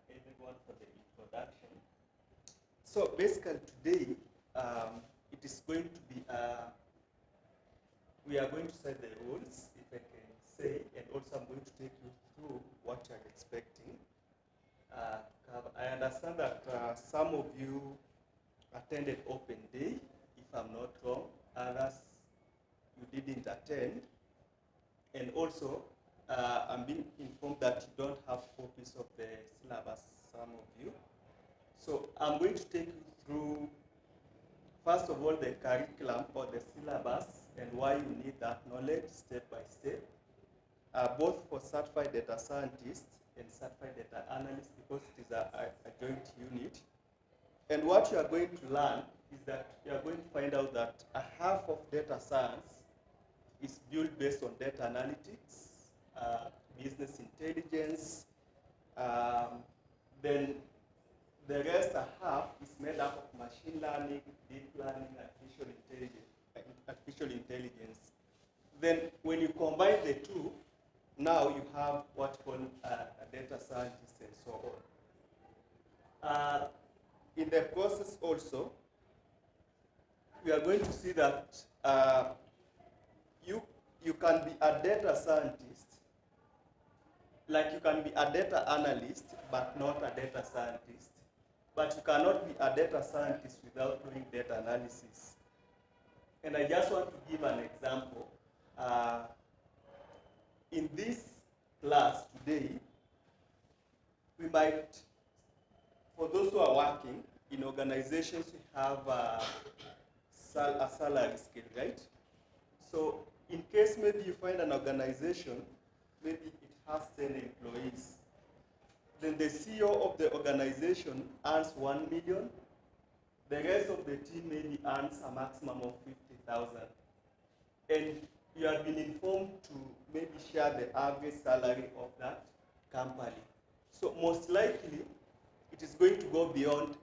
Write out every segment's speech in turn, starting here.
everyone for the introduction. So basically today, it is going to be, we are going to set the rules, if I can say, and also I'm going to take you through what you're expecting to cover. I understand that some of you attended Open Day, if I'm not wrong, others you didn't attend, and also I'm being informed that you don't have copies of the syllabus, some of you. So I'm going to take you through, first of all, the curriculum or the syllabus and why you need that knowledge step by step, both for certified data scientists and certified data analysts, because it is a joint unit. And what you are going to learn is that you are going to find out that a half of data science is built based on data analytics, business intelligence, then the rest a half is made up of machine learning, deep learning, artificial intelligence. Then when you combine the two, now you have what you call a data scientist and so on. In the process also, we are going to see that you can be a data scientist, like you can be a data analyst, but not a data scientist. But you cannot be a data scientist without doing data analysis. And I just want to give an example. In this class today, we might, for those who are working in organizations, we have a salary scale, right? So in case maybe you find an organization, maybe it has 10 employees, then the CEO of the organization earns 1 million. The rest of the team maybe earns a maximum of 50,000. And you have been informed to maybe share the average salary of that company. So most likely, it is going to go beyond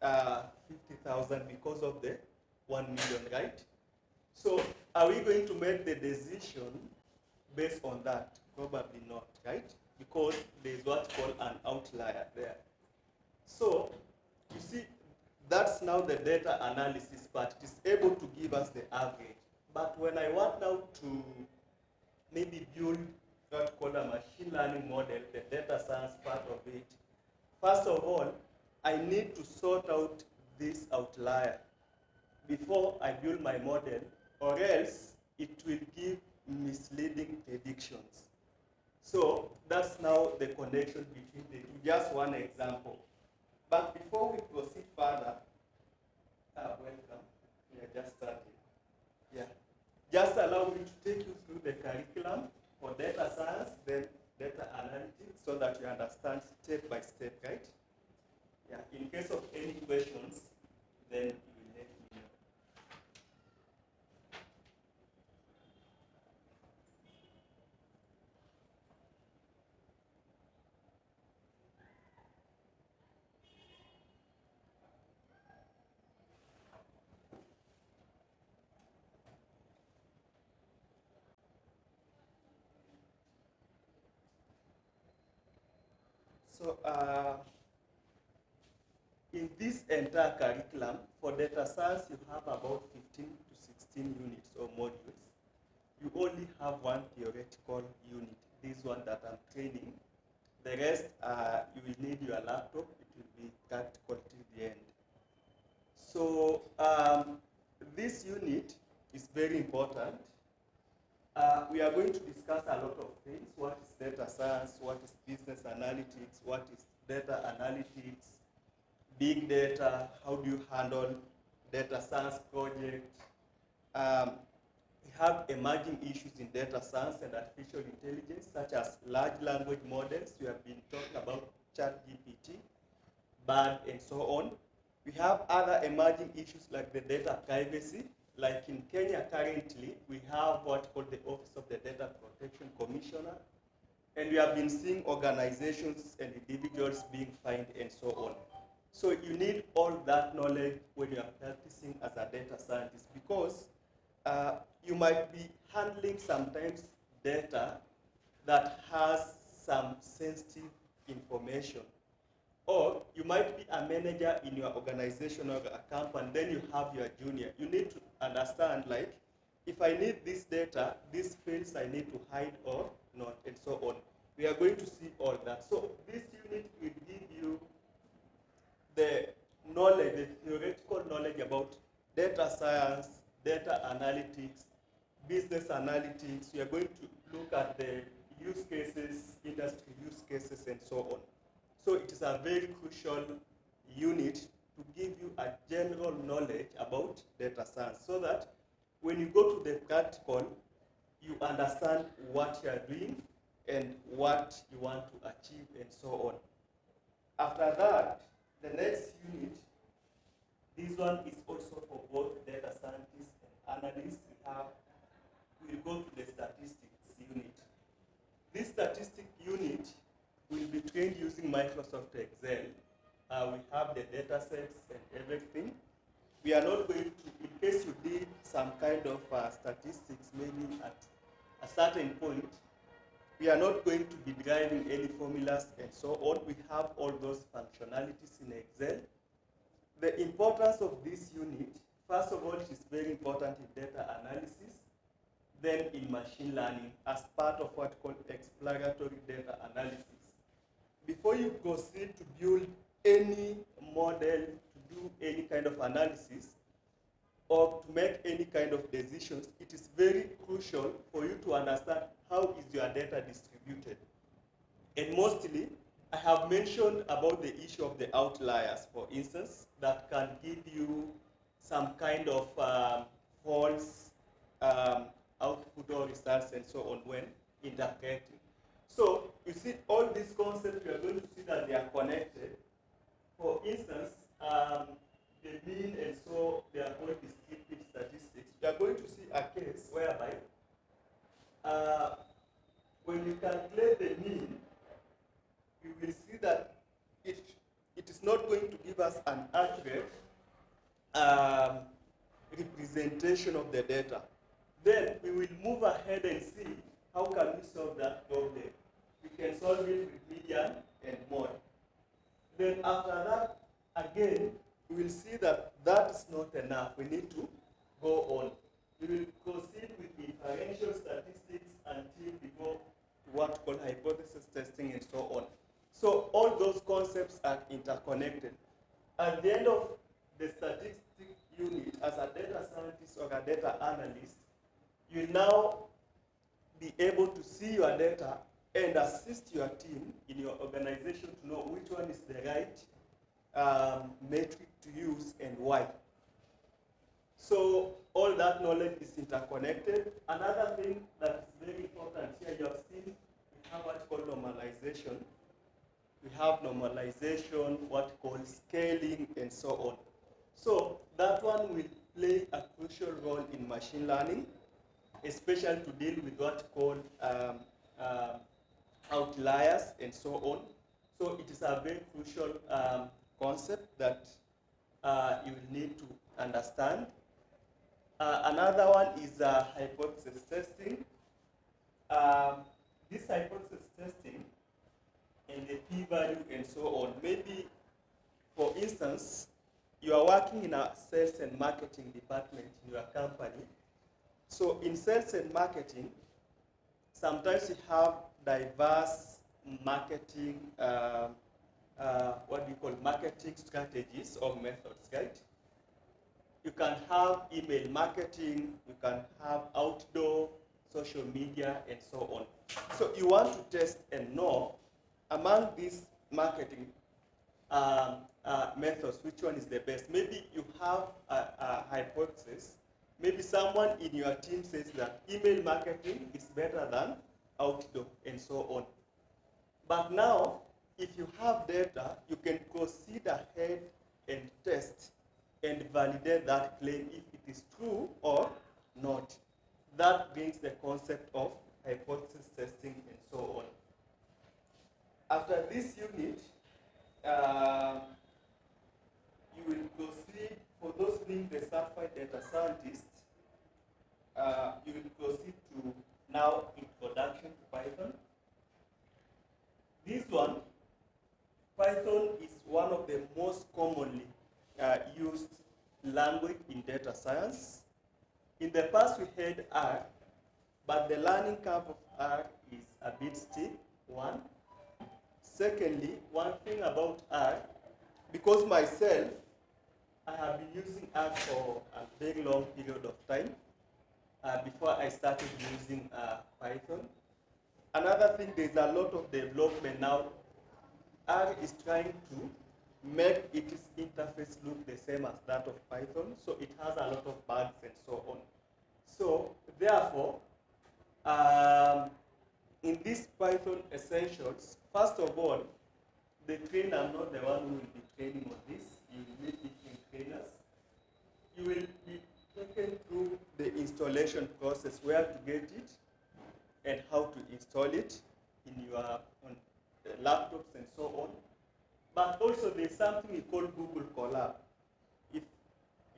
50,000 because of the 1 million, right? So are we going to make the decision based on that? Probably not, right? Because there's what's called an outlier there. So you see, that's now the data analysis part. It is able to give us the average. But when I want now to maybe build what's called a machine learning model, the data science part of it, first of all, I need to sort out this outlier before I build my model, or else it will give misleading predictions. So that's now the connection between the two. Just one example. But before we proceed further, welcome. We are just starting. Yeah. Just allow me to take you through the curriculum for data science, then data analytics, so that you understand step by step, right? Yeah. In case of any questions, then you will let me know. So in this entire curriculum, for data science, you have about 15 to 16 units or modules. You only have one theoretical unit, this one that I'm training. The rest, you will need your laptop. It will be practical till the end. So this unit is very important. We are going to discuss a lot of things. What is data science? What is business analytics? What is data analytics? Big data? How do you handle data science projects? We have emerging issues in data science and artificial intelligence, such as large language models. We have been talking about ChatGPT, BARD, and so on. We have other emerging issues like the data privacy. Like in Kenya currently, we have what's called the Office of the Data Protection Commissioner. And we have been seeing organizations and individuals being fined and so on. So you need all that knowledge when you are practicing as a data scientist, because you might be handling sometimes data that has some sensitive information. Or you might be a manager in your organization or a company, then you have your junior. You need to understand, like, if I need this data, these fields I need to hide or not, and so on. We are going to see all that. So this unit will give you the knowledge, the theoretical knowledge about data science, data analytics, business analytics. We are going to look at the use cases, industry use cases, and so on. So it is a very crucial unit to give you a general knowledge about data science so that when you go to the practical, you understand what you are doing and what you want to achieve and so on. After that, the next unit, this one is also for both data scientists and analysts. We'll go to the statistics unit. This statistics unit will be trained using Microsoft Excel. We have the data sets and everything. We are not going to, in case you did some kind of statistics, maybe at a certain point, we are not going to be driving any formulas and so on. We have all those functionalities in Excel. The importance of this unit, first of all, it is very important in data analysis, then in machine learning as part of what called exploratory data analysis. Before you proceed to build any model, to do any kind of analysis, or to make any kind of decisions, it is very crucial for you to understand how is your data distributed. And mostly, I have mentioned about the issue of the outliers, for instance, that can give you some kind of false output or results and so on when interpreting. So you see all these concepts, you are going to see that they are connected. For instance, the mean and so they are called descriptive statistics. You are going to see a case whereby when you calculate the mean, you will see that it is not going to give us an accurate representation of the data. Then we will move ahead and see how can we solve that problem. We can solve it with median and mode. Then after that, again, we will see that that is not enough. We need to go on. We will proceed with inferential statistics until we go to what we call hypothesis testing and so on. So all those concepts are interconnected. At the end of the statistics unit, as a data scientist or a data analyst, you will now be able to see your data and assist your team in your organization to know which one is the right metric to use and why. So all that knowledge is interconnected. Another thing that is very important here, you have seen we have what's called normalization. We have normalization, what called scaling, and so on. So that one will play a crucial role in machine learning, especially to deal with what called outliers and so on. So it is a very crucial concept that you will need to understand. Another one is hypothesis testing. This hypothesis testing and the p-value and so on. Maybe, for instance, you are working in a sales and marketing department in your company. So in sales and marketing, sometimes you have diverse marketing, what we call marketing strategies or methods, right? You can have email marketing, you can have outdoor, social media, and so on. So you want to test and know among these marketing methods, which one is the best. Maybe you have a hypothesis. Maybe someone in your team says that email marketing is better than outdoor, and so on. But now, if you have data, you can proceed ahead and test and validate that claim if it is true or not. That brings the concept of hypothesis testing and so on. After this unit, you will proceed, for those being the certified data scientists, you will proceed to now introduction to Python. This one, Python is one of the most commonly used language in data science. In the past, we had R, but the learning curve of R is a bit steep, one. Secondly, one thing about R, because myself, I have been using R for a very long period of time before I started using Python. Another thing, there's a lot of development now. R is trying to make its interface look the same as that of Python, so it has a lot of bugs and so on. So therefore, in these Python essentials, first of all, the trainer, I'm not the one who will be training on this. You will meet different trainers. You will be taken through the installation process, where to get it and how to install it in your laptops and so on. But also there's something we call Google Colab. If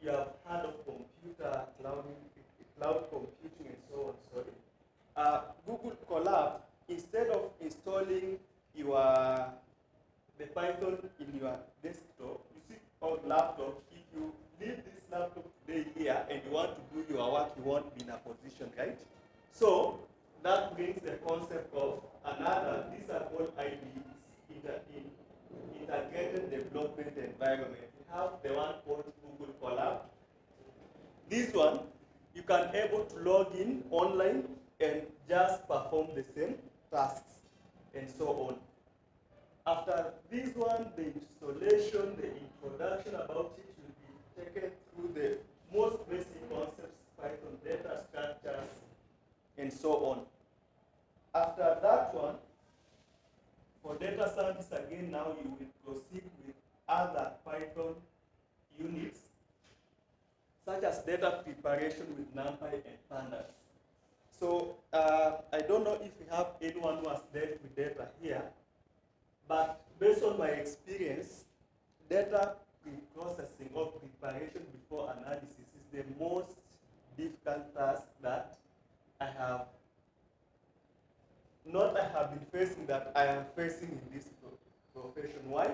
you have heard of computer, cloud computing and so on, Google Colab, instead of installing the Python in your desktop, you see on laptop, if you leave this laptop today here and you want to do your work, you won't be in a position, right? So that brings the concept of another, these are called IDEs, integrated development environment. We have the one called Google Colab. This one, you can able to log in online and just perform the same tasks and so on. After this one, the installation, the introduction about it will be taken through the most basic concepts, Python data structures, and so on. After that one, for data scientists, again, now you will proceed with other Python units, such as data preparation with NumPy and Pandas. So I don't know if we have anyone who has dealt with data here, but based on my experience, data pre-processing or preparation before analysis is the most difficult task that I have been facing, that I am facing in this profession. Why?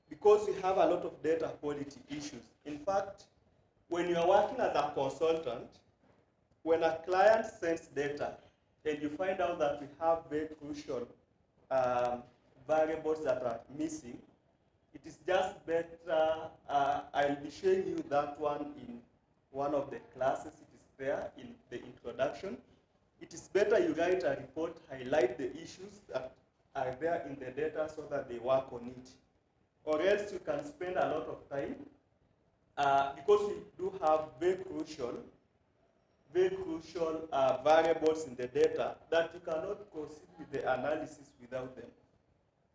Because we have a lot of data quality issues. In fact, when you are working as a consultant, when a client sends data and you find out that we have very crucial variables that are missing, it is just better, I'll be showing you that one in one of the classes. It is there in the introduction. It is better you write a report, highlight the issues that are there in the data so that they work on it. Or else you can spend a lot of time, because we do have very crucial variables in the data, that you cannot proceed with the analysis without them.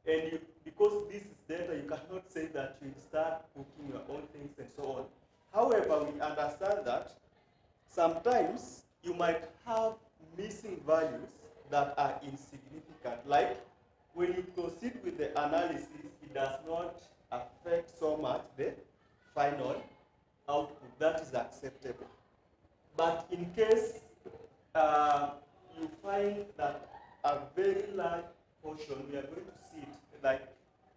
And because this is data, you cannot say that you start cooking your own things and so on. However, we understand that sometimes you might have missing values that are insignificant. Like when you proceed with the analysis, it does not affect so much the final output. That is acceptable. But in case you find that a very large portion, we are going to see it, like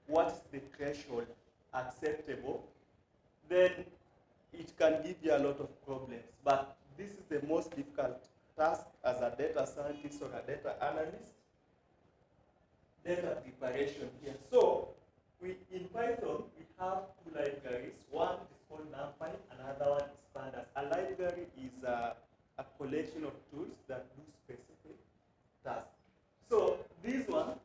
what is the threshold acceptable, then it can give you a lot of problems. But this is the most difficult task as a data scientist or a data analyst, data preparation here. So in Python, we have two libraries. One is called NumPy, another one is Pandas. A library is a collection of tools that do specific tasks. So these ones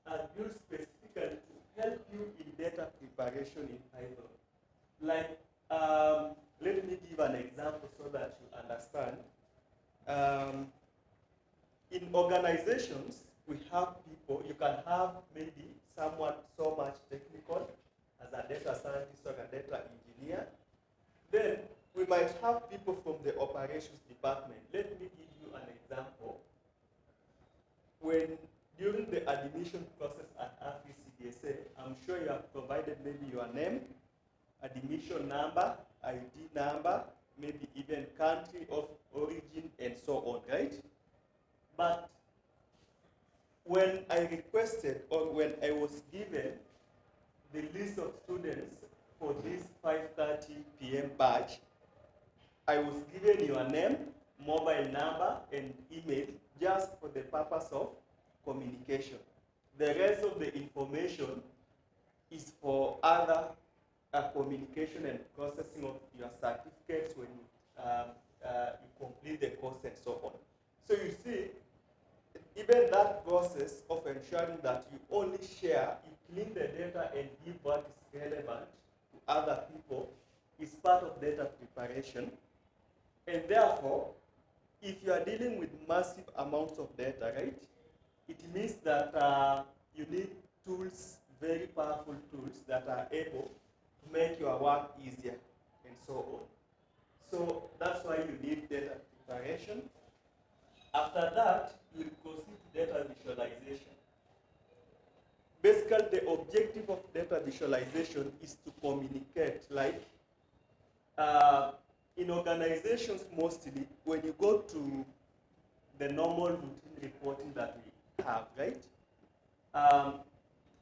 are built specifically to help you in data preparation in Python. Like, let me give an example so that you understand. In organizations, we have people, you can have maybe someone so much technical as a data scientist or a data engineer. Then we might have people from the operations department. Let me give you an example. When during the admission process at RPCDSA, I'm sure you have provided maybe your name, admission number, ID number, maybe even country of origin, and so on, right? But when I requested, or when I was given the list of students for this 5:30 p.m. batch, I was given your name, mobile number, and email just for the purpose of communication. The rest of the information is for other communication and processing of your certificates when you complete the course and so on. So you see, even that process of ensuring that you only share, you clean the data and give what is relevant to other people is part of data preparation. And therefore, if you are dealing with massive amounts of data, right, it means that you need tools, very powerful tools that are able to make your work easier and so on. So that's why you need data preparation. After that, you will proceed to data visualization. Basically, the objective of data visualization is to communicate, like in organizations mostly, when you go to the normal routine reporting that we have, right?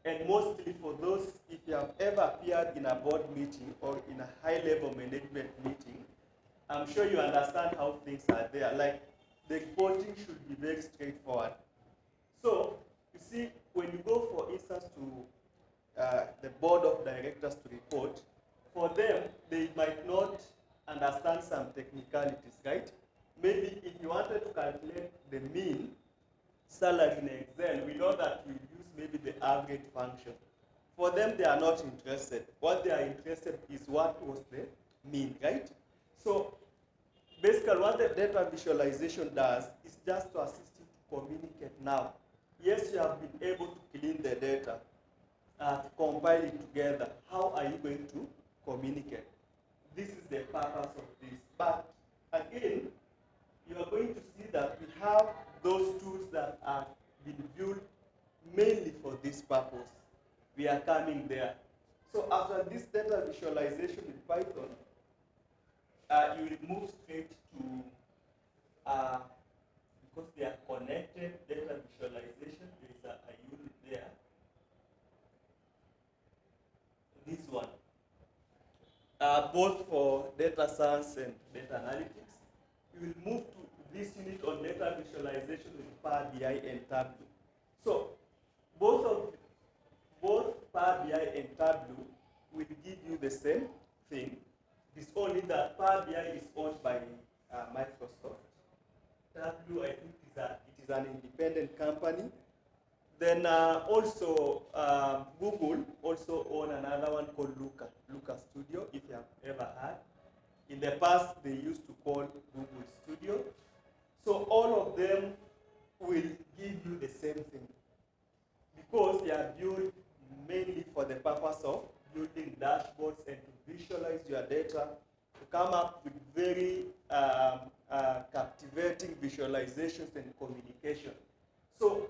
And mostly for those, if you have ever appeared in a board meeting or in a high-level management meeting, I'm sure you understand how things are there. Like, the reporting should be very straightforward. So, you see, when you go, for instance, to the board of directors to report, for them, they might not understand some technicalities, right? Maybe if you wanted to calculate the mean salary in Excel, we know that you use maybe the average function. For them, they are not interested. What they are interested is what was the mean, right? So basically what the data visualization does is just to assist you to communicate now. Yes, you have been able to clean the data, to compile it together. How are you going to communicate? This is the purpose of this. But again, you are going to see that we have those tools that are being built mainly for this purpose. We are coming there. So after this data visualization with Python, you will move straight to, because they are connected, data visualization, there is a unit there. This one. Both for data science and data analytics. You will move to this unit on data visualization with Power BI and Tableau. So both Power BI and Tableau will give you the same thing. It's only that Power BI is owned by Microsoft. Tableau, I think, it is an independent company. Then also Google also own another one called Looker Studio, if you have ever heard. In the past, they used to call Google Studio. So all of them will give you the same thing because they are built mainly for the purpose of building dashboards and to visualize your data, to come up with very captivating visualizations and communication. So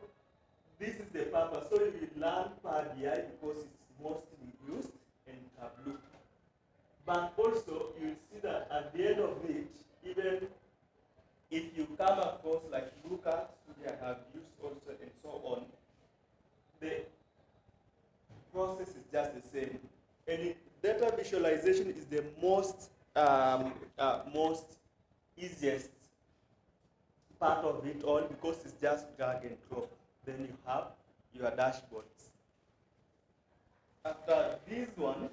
this is the purpose. So you will learn Power BI because it's mostly used in Tableau. But also you will see that at the end of it, even if you come across like Looker Studio I have used also and so on, the process is just the same. And data visualization is the most easiest part of it all because it's just drag and drop. Then you have your dashboards. After this one,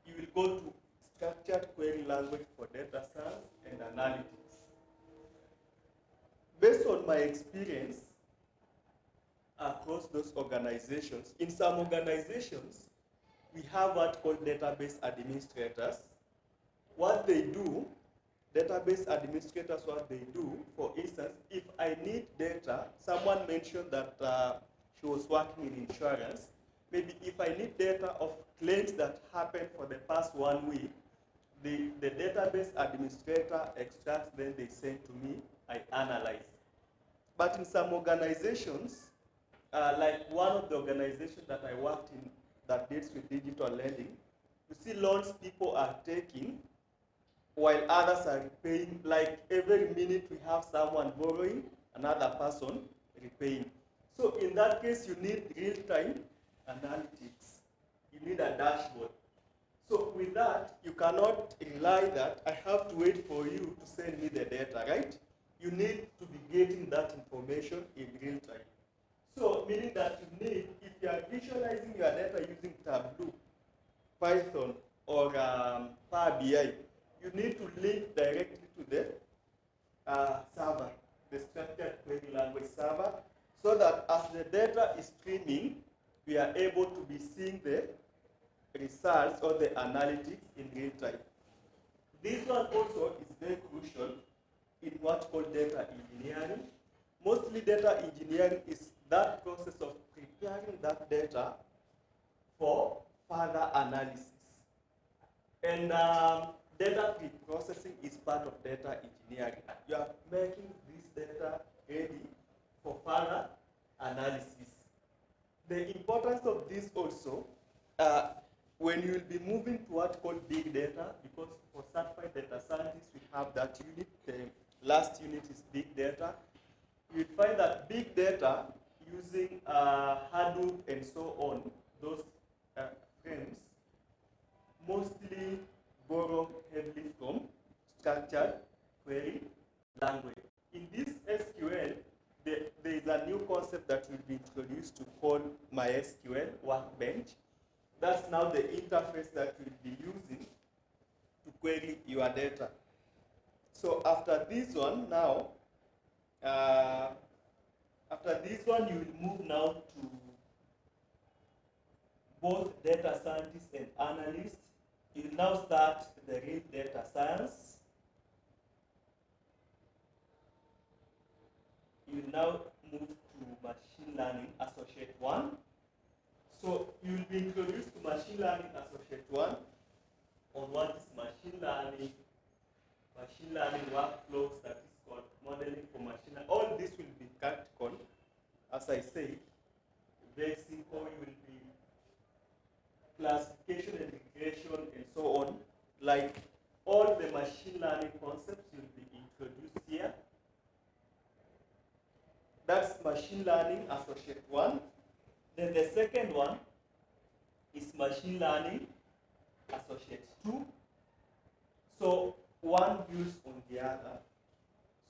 you will go to structured query language for data science and analytics. Based on my experience across those organizations, in some organizations, we have what called database administrators. What they do, database administrators, what they do, for instance, if I need data, someone mentioned that she was working in insurance. Maybe if I need data of claims that happened for the past 1 week, the database administrator extracts, then they send to me, I analyze. But in some organizations, like one of the organizations that I worked in that deals with digital lending, you see loans people are taking while others are repaying. Like every minute we have someone borrowing, another person repaying. So in that case, you need real-time analytics. You need a dashboard. So with that, you cannot rely that I have to wait for you to send me the data, right? You need to be getting that information in real time. So meaning that you need, if you are visualizing your data using Tableau, Python, or Power BI, you need to link directly to the server, the structured query language server, so that as the data is streaming, we are able to be seeing the results or the analytics in real time. This one also is very crucial in what's called data engineering. Mostly data engineering is that process of preparing that data for further analysis. And data pre-processing is part of data engineering. You are making this data ready for further analysis. The importance of this also, when you will be moving to what's called big data, because for certified data scientists, we have that unit. The last unit is big data. You will find that big data using Hadoop and so on, those frames, mostly borrow heavily from structured query language. In this SQL, there is a new concept that will be introduced to call MySQL Workbench. That's now the interface that we'll be using to query your data. So after this one now, you will move now to both data scientists and analysts. You will now start the real data science. You will now move to machine learning associate 1. So you will be introduced to machine learning associate 1 on what is machine learning workflows, that is called modeling for machine learning. All this will be practical. As I say, very simple. You will be classification and regression and so on. Like all the machine learning concepts will be introduced here. That's machine learning associate 1. Then the second one is machine learning associate 2. So one builds on the other.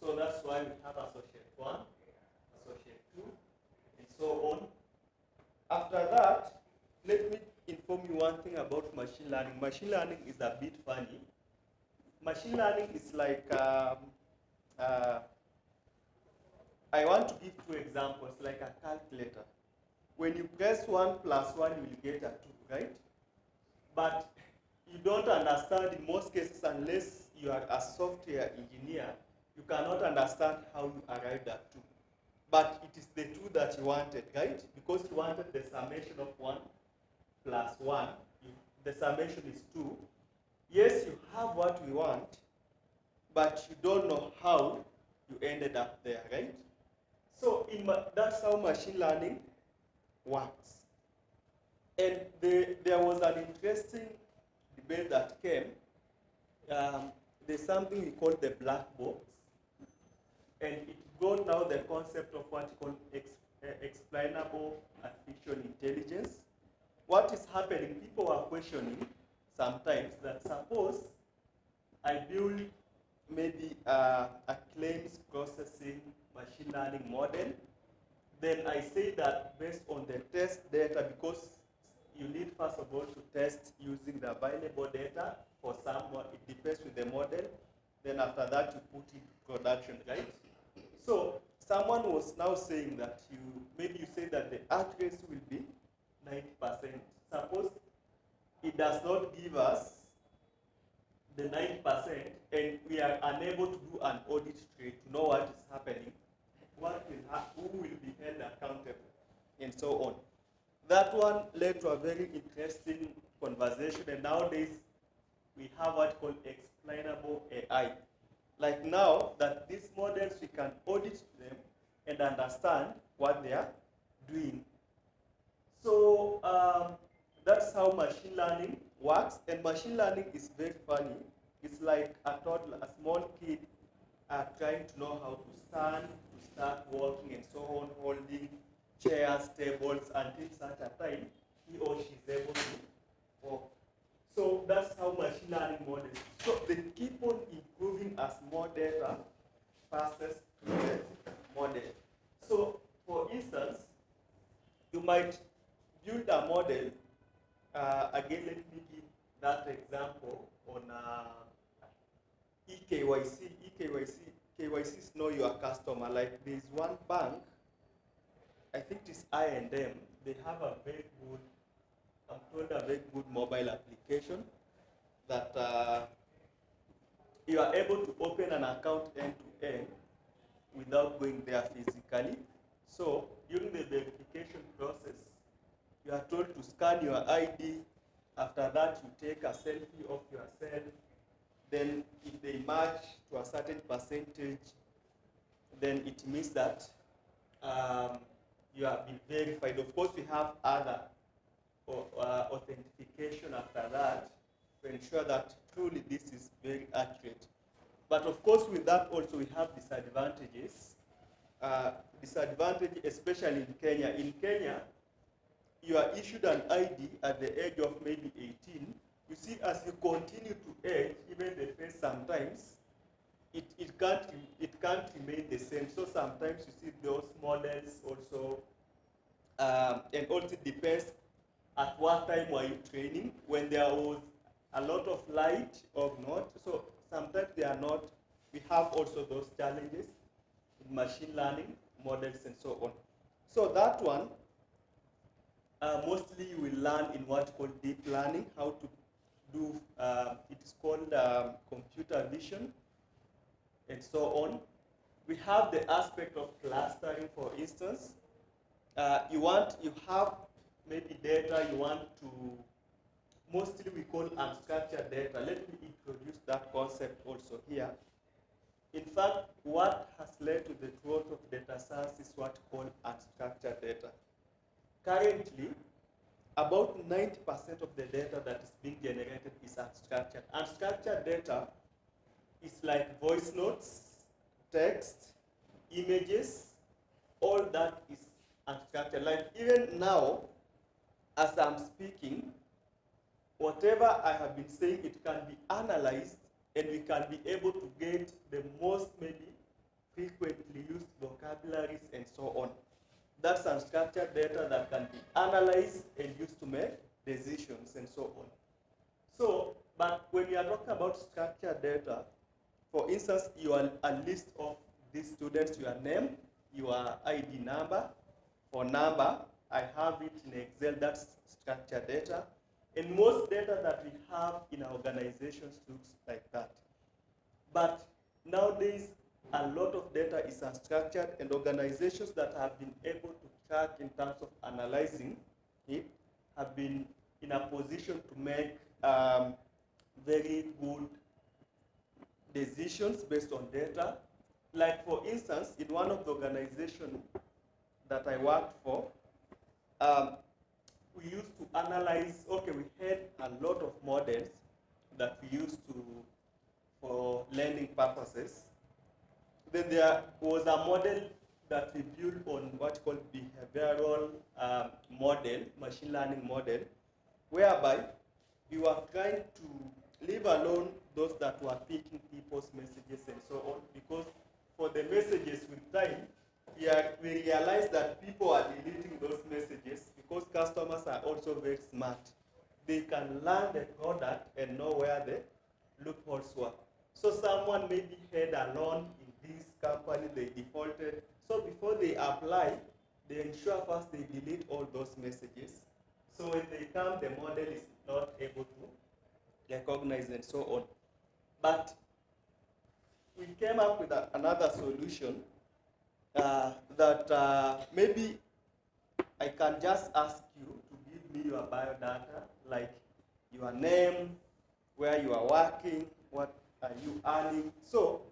So that's why we have associate 1, associate 2, and so on. After that, let me inform you one thing about machine learning. Machine learning is a bit funny. Machine learning is like, I want to give 2 examples, like a calculator. When you press 1 plus 1, you will get a 2, right? But you don't understand in most cases, unless you are a software engineer, you cannot understand how you arrived at 2. But it is the 2 that you wanted, right? Because you wanted the summation of 1 plus 1, the summation is 2. Yes, you have what we want, but you don't know how you ended up there, right? So that's how machine learning works. And there was an interesting debate that came. There's something we call the black box, and it got now the concept of what you call explainable artificial intelligence. What is happening, people are questioning sometimes that suppose I build maybe a claims processing machine learning model, then I say that based on the test data, because you need first of all to test using the available data for someone, it depends with the model, then after that you put it into production, right? So someone was now saying that maybe you say that the accuracy will be 90%. Suppose it does not give us the 90% and we are unable to do an audit trail to know what is happening, who will be held accountable, and so on. That one led to a very interesting conversation, and nowadays we have what called explainable AI. Like now that these models, we can audit them and understand what they are doing. So that's how machine learning works, and machine learning is very funny. It's like a toddler, a small kid trying to know how to stand, to start walking, and so on, holding chairs, tables until such a time he or she is able to walk. So that's how machine learning models. So they keep on improving as more data passes through the model. So for instance, you might build a model. Again, let me give that example on EKYC. KYC is know your customer. Like there's one bank, I think it is I&M. They have a very good, I'm told a very good mobile application that you are able to open an account end to end without going there physically. So during the verification process, you are told to scan your ID. After that, you take a selfie of yourself. Then if they match to a certain percentage, then it means that you have been verified. Of course, we have other authentication after that to ensure that truly this is very accurate. But of course, with that also we have disadvantages. Disadvantage, especially in Kenya. In Kenya, you are issued an ID at the age of maybe 18. You see, as you continue to age, even the face sometimes, it can't remain the same. So sometimes you see those models also, and also it depends at what time were you training, when there was a lot of light or not. So sometimes they are not. We have also those challenges in machine learning models and so on. So that one, mostly you will learn in what's called deep learning, how to do, it is called computer vision and so on. We have the aspect of clustering, for instance. You have maybe data you want to, mostly we call unstructured data. Let me introduce that concept also here. In fact, what has led to the growth of data science is what we call unstructured data. Currently, about 90% of the data that is being generated is unstructured. Unstructured data is like voice notes, text, images, all that is unstructured. Like even now, as I'm speaking, whatever I have been saying, it can be analyzed and we can be able to get the most maybe frequently used vocabularies and so on. That's unstructured data that can be analyzed and used to make decisions and so on. So, but when you are talking about structured data, for instance, you are a list of these students, your name, your ID number. For number, I have it in Excel, that's structured data. And most data that we have in our organizations looks like that. But nowadays, a lot of data is unstructured, and organizations that have been able to track in terms of analyzing it have been in a position to make very good decisions based on data. Like for instance, in one of the organizations that I worked for, we used to analyze, okay, we had a lot of models that we used for learning purposes. Then there was a model that we built on what's called behavioral model, machine learning model, whereby you are trying to leave alone those that were picking people's messages and so on, because for the messages with time, we realize that people are deleting those messages because customers are also very smart. They can learn the product and know where the loopholes were. So someone maybe had a loan in this company, they defaulted. So before they apply, they ensure first they delete all those messages. So when they come, the model is not able to recognize and so on. But we came up with another solution that maybe I can just ask you to give me your biodata, like your name, where you are working, what are you earning. So,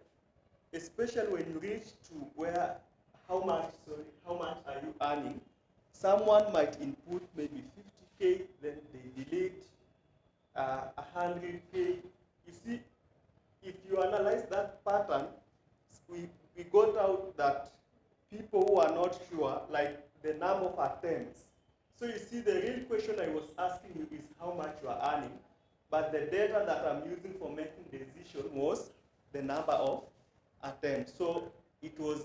especially when you reach to where, how much are you earning, someone might input maybe 50K, then they delete 100K. You see, if you analyze that pattern, we got out that people who are not sure, like the number of attempts. So you see, the real question I was asking you is how much you are earning, but the data that I'm using for making decision was the number of attempts. So it was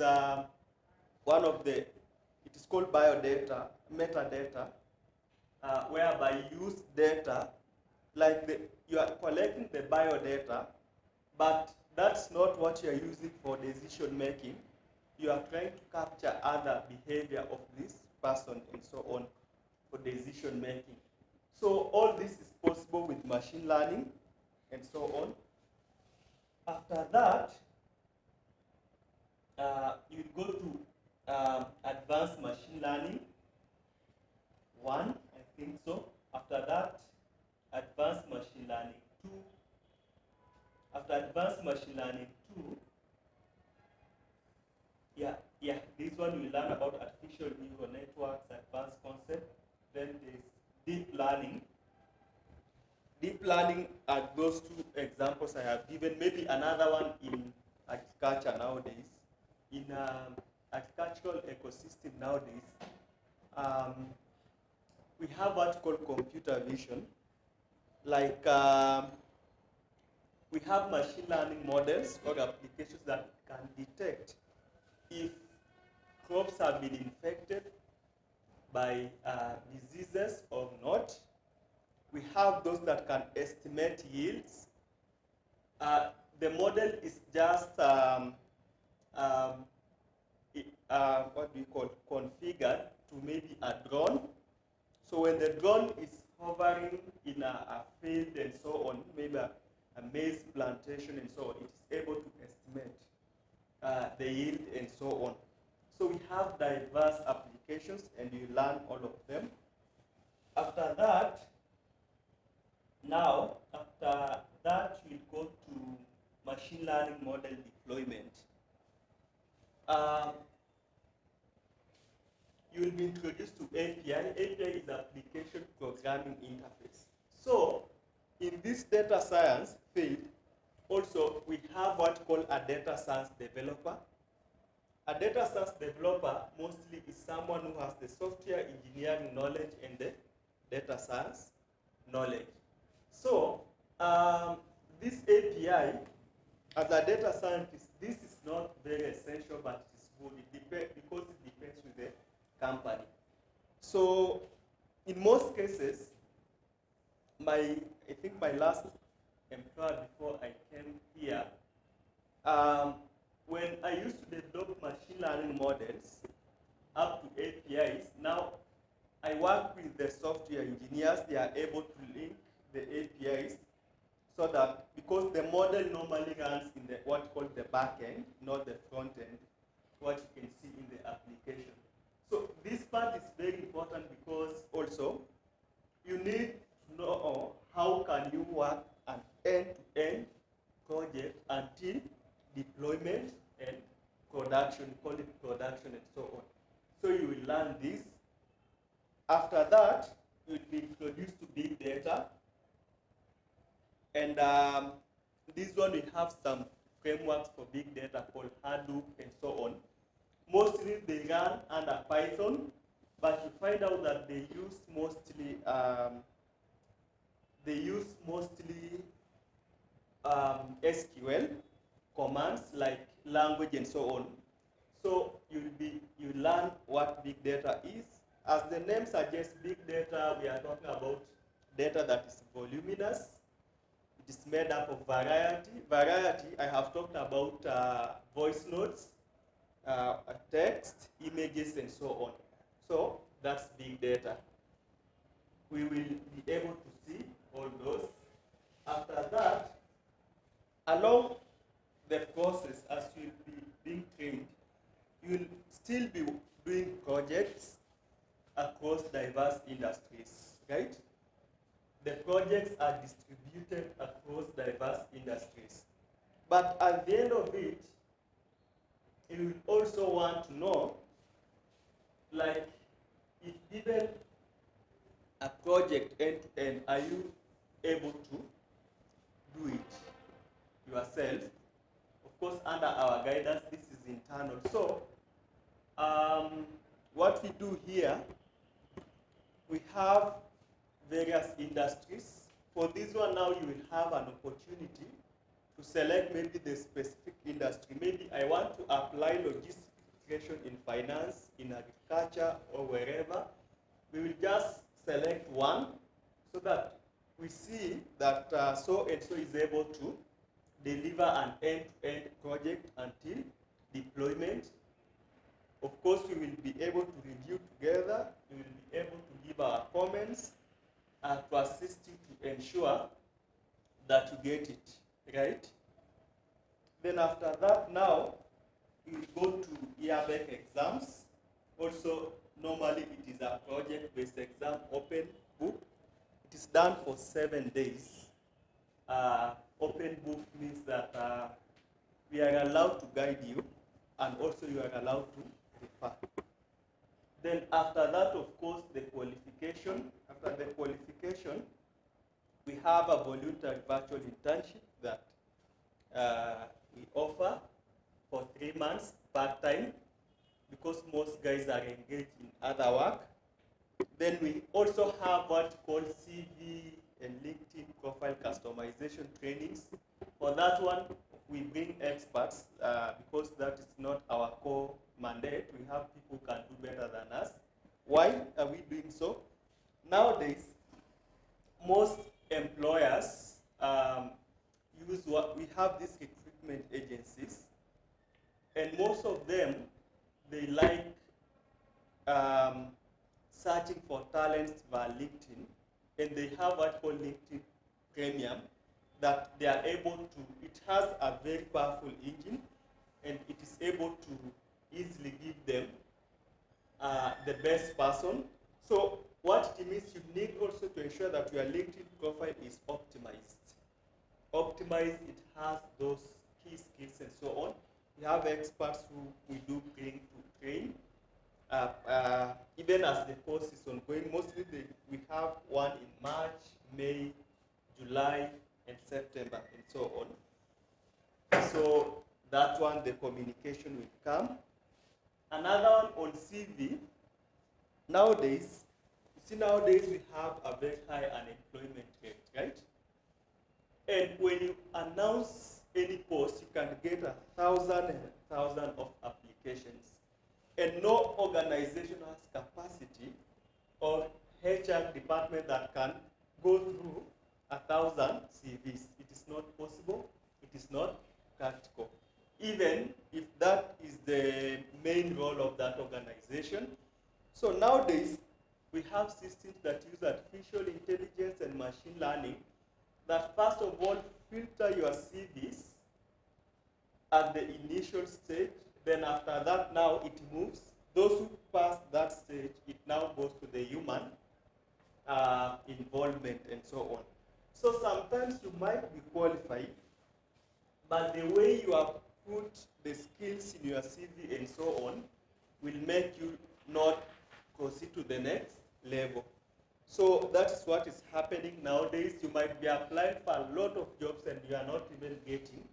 one of the, it is called biodata, metadata, whereby you use data, like you are collecting the biodata, but that's not what you are using for decision making. You are trying to capture other behavior of this person and so on for decision making. So all this is possible with machine learning and so on. After that, you go to advanced machine learning 1, I think so. After that, advanced machine learning 2. After advanced machine learning 2, this one we learn about artificial neural networks, advanced concept. Then there's deep learning. Deep learning are those 2 examples I have given. Maybe another one in agriculture nowadays. In agricultural ecosystem nowadays, we have what's called computer vision. Like we have machine learning models or applications that can detect if crops have been infected by diseases or not. We have those that can estimate yields. The model is just what do you call, configured to maybe a drone. So when the drone is hovering in a field and so on, maybe a maize plantation and so on, it is able to estimate the yield and so on. So we have diverse applications and you learn all of them. After that, you go to machine learning model deployment. You will be introduced to API. API is application programming interface. So in this data science field, also we have what called a data science developer. A data science developer mostly is someone who has the software engineering knowledge and the data science knowledge. So this API, as a data scientist, this is not very essential, but it is good. It depends, because it depends with the company. So in most cases, I think my last employer before I came here, when I used to develop machine learning models up to APIs, now I work with the software engineers. They are able to link the APIs so that, because the model normally runs in the what's called the back end, not the front end, what you can see in the application. So this part is very important because also you need to know how can you work an end-to-end project until deployment and production, call it production and so on. So you will learn this. After that, you will be introduced to big data. And this one we have some frameworks for big data called Hadoop and so on. Mostly they run under Python, but you find out that they use mostly SQL commands like language and so on. So you learn what big data is. As the name suggests, big data, we are talking about data that is voluminous. It is made up of variety. I have talked about voice notes, text, images, and so on. So that's big data. We will be able to see all those. After that, along the process, as you'll be being trained, you'll still be doing projects across diverse industries, right? The projects are distributed across diverse industries. But at the end of it, you will also want to know, like, if given a project end-to-end, are you able to do it yourself? Of course, under our guidance, this is internal. So, what we do here, we have various industries. For this one now, you will have an opportunity to select maybe the specific industry. Maybe I want to apply logistics integration in finance, in agriculture, or wherever. We will just select one so that we see that so and so is able to deliver an end-to-end project until deployment. Of course, we will be able to review together. We will be able to give our comments to assist you to ensure that you get it right. Then after that, now we will go to year-back exams. Also, normally it is a project-based exam, open book. It is done for 7 days. Open book means that we are allowed to guide you, and also you are allowed to refer. Then after that, of course, the qualification. After the qualification, we have a voluntary virtual internship that we offer for 3 months part-time, because most guys are engaged in other work. Then we also have what we call CV and LinkedIn profile customization trainings. For that one, we bring experts because that is not our core mandate. We have people who can do better than us. Why are we doing so? Nowadays, most employers use what we have these recruitment agencies, and most of them, they like searching for talents via LinkedIn, and they have what called LinkedIn Premium, that they are able to, it has a very powerful engine, and it is able to easily give them the best person. So what it means, you need also to ensure that your LinkedIn profile is optimized. Optimized, it has those key skills and so on. We have experts who we do bring to train. Even as the course is ongoing, mostly we have one in March, May, July, and September, and so on. So that one, the communication will come. Another one on CV. Nowadays, you see, nowadays we have a very high unemployment rate, right? And when you announce any post, you can get 1,000 of applications. And no organization has capacity or HR department that can go through 1,000 CVs. It is not possible. It is not practical. Even if that is the main role of that organization. So nowadays, we have systems that use artificial intelligence and machine learning that first of all filter your CVs at the initial stage. Then after that, now it moves. Those who pass that stage, it now goes to the human involvement and so on. So sometimes you might be qualified, but the way you have put the skills in your CV and so on will make you not proceed to the next level. So that is what is happening nowadays. You might be applying for a lot of jobs and you are not even getting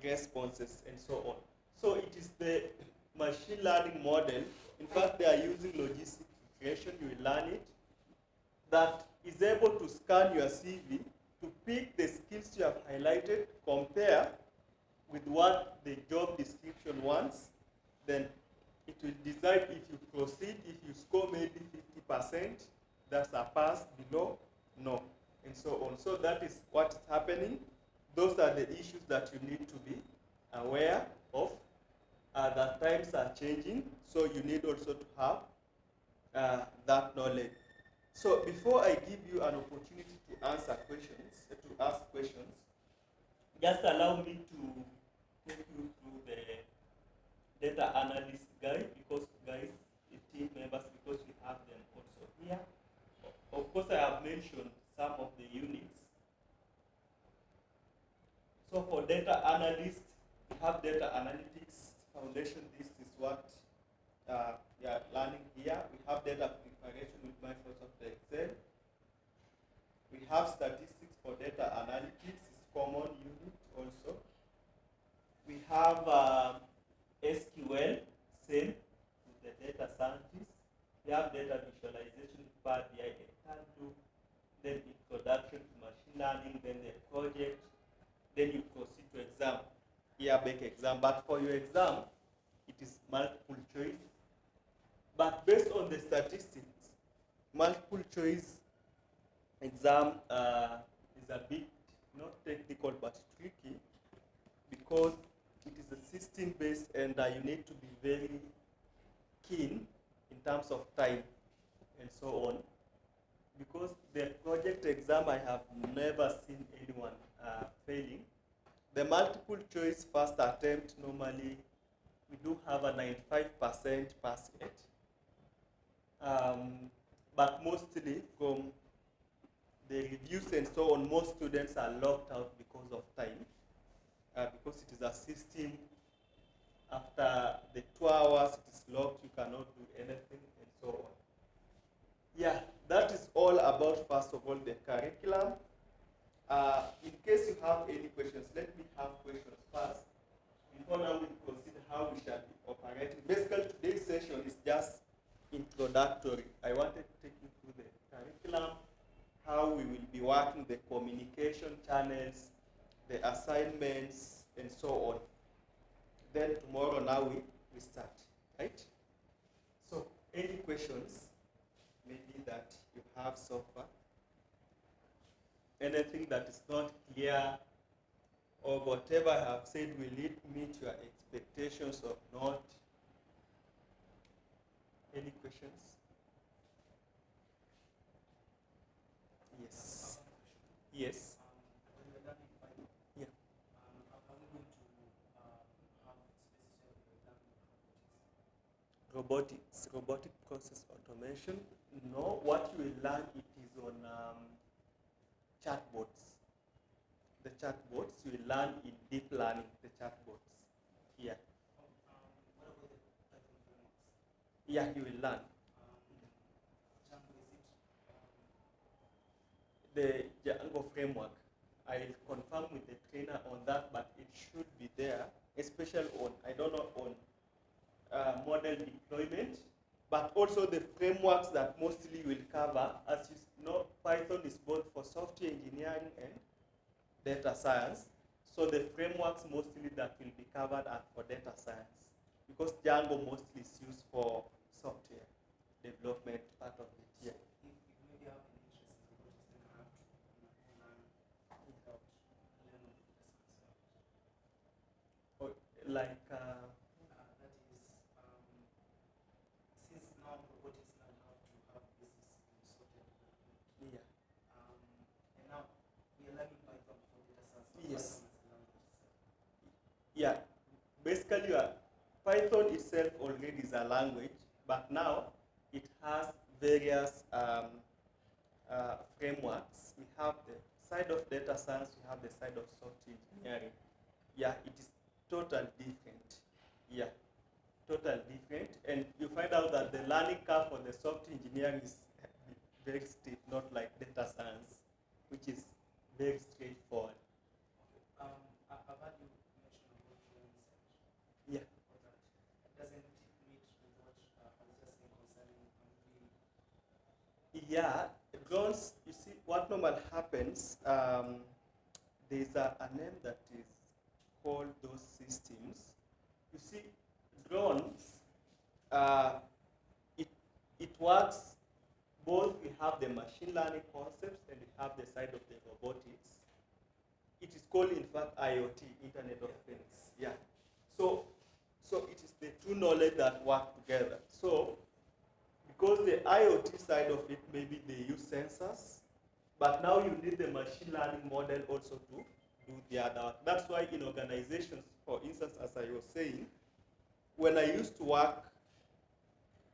responses and so on. So it is the machine learning model. In fact, they are using logistic regression, you will learn it, that is able to scan your CV to pick the skills you have highlighted, compare with what the job description wants, then it will decide if you proceed. If you score maybe 50%, that's a pass, below, no, and so on. So that is what is happening. Those are the issues that you need to be aware of. That times are changing, so you need also to have that knowledge. So before I give you an opportunity to answer questions, to ask questions, just allow me to take you through the data analyst guide, because guys, the team members, because we have them also here. Of course, I have mentioned some of the units. So for data analyst, we have data analytics foundation. This is what we are learning here. We have data preparation with Microsoft Excel. We have statistics for data analytics, it's common unit also. We have SQL, same with the data scientist. visualization with Power BI, they can do, then introduction to machine learning, then the project, then you proceed to exam, year-back exam. But for your exam, it is multiple choice. But based on the statistics, multiple choice exam is a bit not technical but tricky, because it is a system based, and you need to be very keen in terms of time and so on. Because the project exam, I have never seen anyone failing. The multiple choice first attempt, normally we do have a 95% pass rate. But mostly from the reviews and so on, most students are locked out because of time. Because it is a system, after the 2 hours it is locked, you cannot do anything and so on. Yeah, that is all about, first of all, the curriculum. In case you have any questions, let me have questions first, before now we consider how we shall be operating. Basically, today's session is just introductory. I wanted to take you through the curriculum, how we will be working, the communication channels, the assignments, and so on. Then tomorrow now we start, right? So, any questions maybe that you have so far? Anything that is not clear, or whatever I have said, will it meet your expectations or not? Any questions? Yes. Yes. Yeah. Robotics, robotic process automation. No, what you will learn, it is on chatbots. The chatbots, you will learn in deep learning, the chatbots. Yeah. What about the Python frameworks? Yeah, you will learn. The Django framework, I'll confirm with the trainer on that, but it should be there, especially on, I don't know, on model deployment, but also the frameworks that mostly will cover. As you know, Python is both for software engineering and data science. So the frameworks mostly that will be covered are for data science, because Django mostly is used for software development part of it. Yeah. If maybe I have an interest in robotics, then I have to learn without learning the science. Or like That is, since now robotics now have to have basis in software development. yeah. And now we are learning Python for data science. Yes. Python as a language itself. Yeah, basically Python itself already is a language, but now it has various frameworks. We have the side of data science, we have the side of software engineering. Yeah, it is totally different. Yeah, totally different. And you find out that the learning curve for the software engineering is very steep, not like data science, which is very straightforward. Okay. I've heard you mention about drone research. Yeah. Or that doesn't meet with what I was just saying concerning Yeah, drones, you see, what normally happens, there's a name that is called those systems. You see, drones, it works both. We have the machine learning concepts and we have the side of the robotics. It is called, in fact, IoT, Internet of Things. Yeah. So it is the two knowledge that work together. So because the IoT side of it, maybe they use sensors, but now you need the machine learning model also to do the other work. That's why in organizations, for instance, as I was saying, when I used to work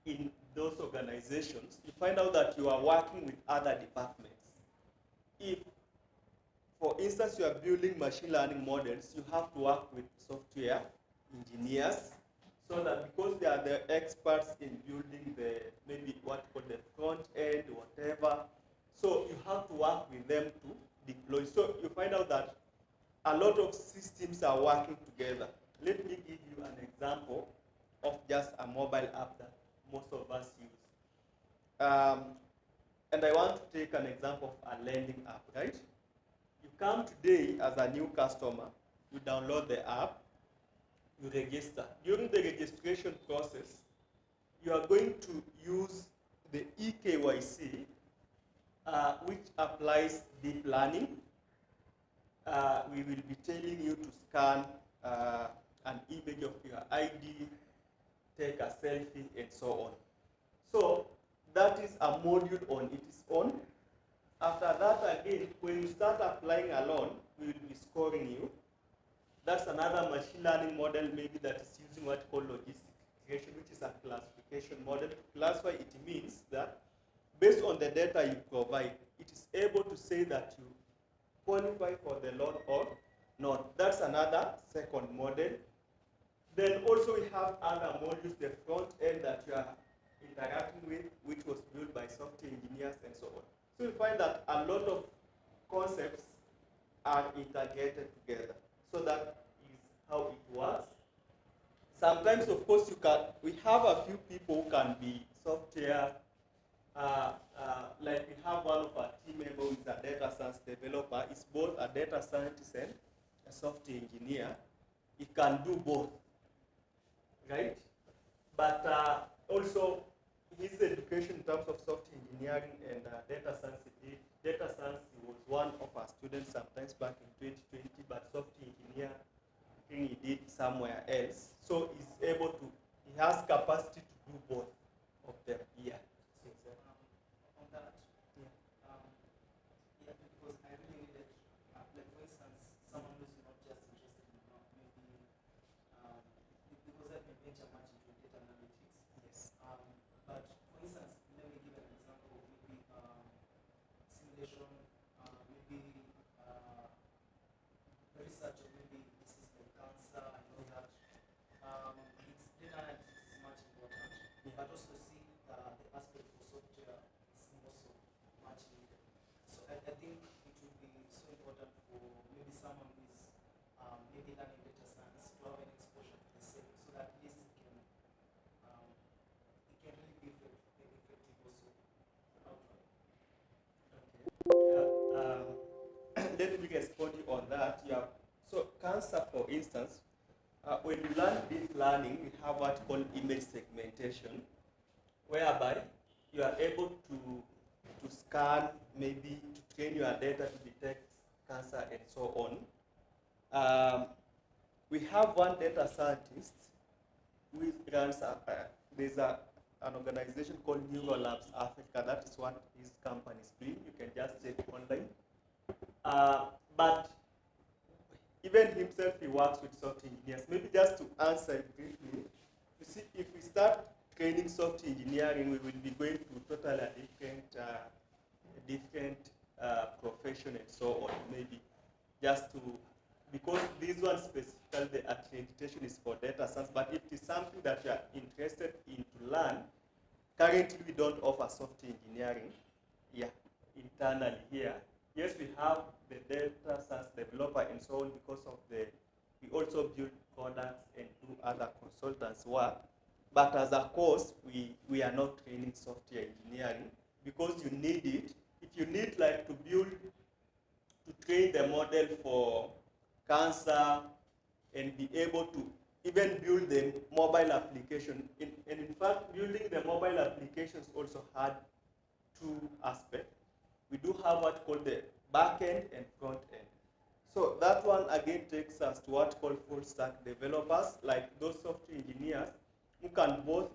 in those organizations, you find out that you are working with other departments. If, for instance, you are building machine learning models, you have to work with software engineers, so that because they are the experts in building the, maybe what you call the front end, whatever, so you have to work with them to deploy. So you find out that a lot of systems are working together. Let me give you an example of just a mobile app that most of us use. And I want to take an example of a lending app, right? You come today as a new customer, you download the app, you register. During the registration process, you are going to use the eKYC, which applies deep learning. We will be telling you to scan an image of your ID, take a selfie, and so on. So that is a module on its own. After that, again, when you start applying a loan, we will be scoring you. That's another machine learning model, maybe that is using what we call logistic regression, which is a classification model. To classify, it means that based on the data you provide, it is able to say that you qualify for the loan or not. That's another second model. Then also we have other modules, the front end that you are interacting with, which was built by software engineers and so on. So you find that a lot of concepts are integrated together. So that is how it works. Sometimes, of course, we have a few people who can be software, like we have one of our team members who is a data science developer. He's both a data scientist and a software engineer. He can do both, right? But also, his education in terms of software engineering and data science, data science, he was one of our students sometimes back in 2020, but software engineer, I think he did somewhere else. So he's able to, he has capacity to do both of them. Yeah. On that, yeah, because I really needed, like for instance, someone who's not just interested in maybe, because I've been venture much into data analytics. Yes. But for instance, let me give an example of maybe simulation, maybe research of maybe diseases like cancer and all that. It's data analytics is much important, but also see the aspect for software is also much needed. So I think it would be so important for maybe someone who is maybe learning data science to have an exposure to the same, so that at least it can really be effective also outright. Okay. Let me respond you on that. Yeah. So cancer, for instance, when you learn deep learning, we have what we call image segmentation, whereby you are able to scan, maybe to train your data to detect cancer and so on. We have one data scientist who runs there's an organization called Neural Labs Africa. That is what his company is doing. You can just check online. But even himself, he works with software engineers. Maybe just to answer briefly, you see, if we start training software engineering, we will be going to totally different profession and so on. Maybe just to, because this one specifically, the accreditation is for data science, but if it is something that you are interested in to learn, currently we don't offer software engineering internally here. Yes, we have the data science developer and so on because of we also build products and do other consultants work. But as a course, we are not training software engineering because you need it. If you need like to train the model for cancer and be able to even build the mobile application. And in fact, building the mobile applications also had two aspects. We do have what called the back end and front end. So that one again takes us to what called full stack developers, like those software engineers who can both